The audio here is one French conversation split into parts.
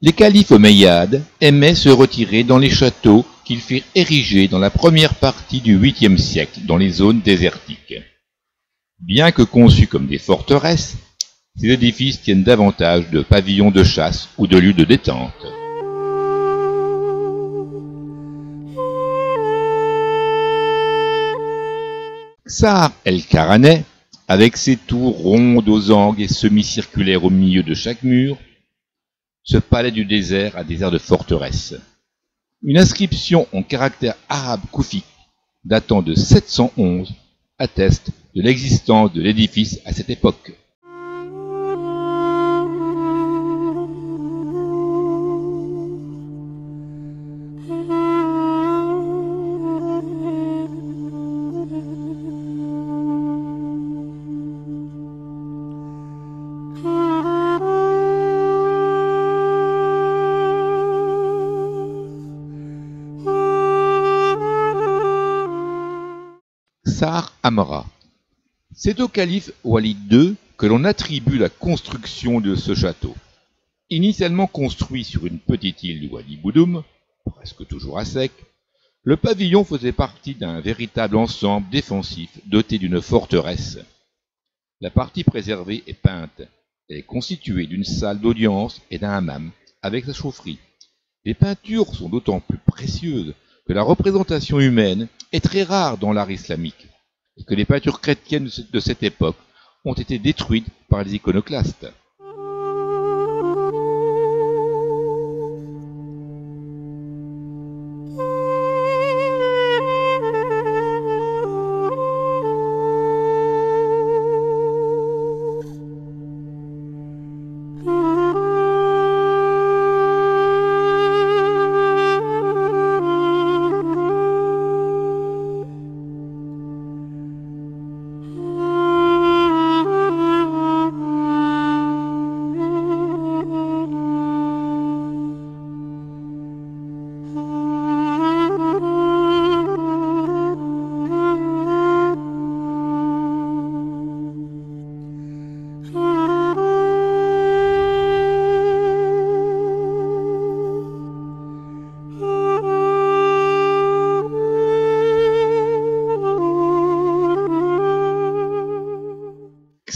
Les califes omeyyades aimaient se retirer dans les châteaux qu'ils firent ériger dans la première partie du 8e siècle dans les zones désertiques. Bien que conçus comme des forteresses, ces édifices tiennent davantage de pavillons de chasse ou de lieux de détente. Ksar el-Kharaneh, avec ses tours rondes aux angles et semi-circulaires au milieu de chaque mur, ce palais du désert a des airs de forteresse. Une inscription en caractère arabe koufique datant de 711 atteste de l'existence de l'édifice à cette époque. Ksar Amra. C'est au calife Walid II que l'on attribue la construction de ce château. Initialement construit sur une petite île du Wadi Boudoum, presque toujours à sec, le pavillon faisait partie d'un véritable ensemble défensif doté d'une forteresse. La partie préservée est peinte. Elle est constituée d'une salle d'audience et d'un hammam avec sa chaufferie. Les peintures sont d'autant plus précieuses que la représentation humaine est très rare dans l'art islamique, et que les peintures chrétiennes de cette époque ont été détruites par les iconoclastes.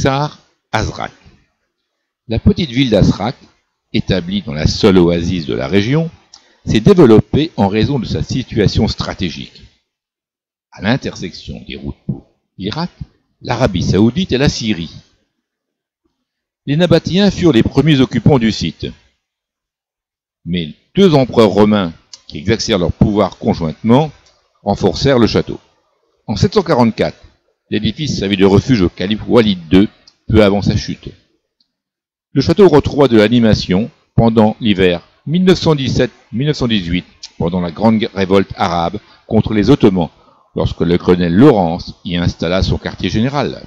Ksar Azraq. La petite ville d'Azraq, établie dans la seule oasis de la région, s'est développée en raison de sa situation stratégique, à l'intersection des routes pour l'Irak, l'Arabie saoudite et la Syrie. Les Nabatéens furent les premiers occupants du site, mais deux empereurs romains qui exercèrent leur pouvoir conjointement renforcèrent le château. En 744, l'édifice servit de refuge au calife Walid II peu avant sa chute. Le château retrouva de l'animation pendant l'hiver 1917-1918, pendant la grande révolte arabe contre les Ottomans, lorsque le colonel Lawrence y installa son quartier général.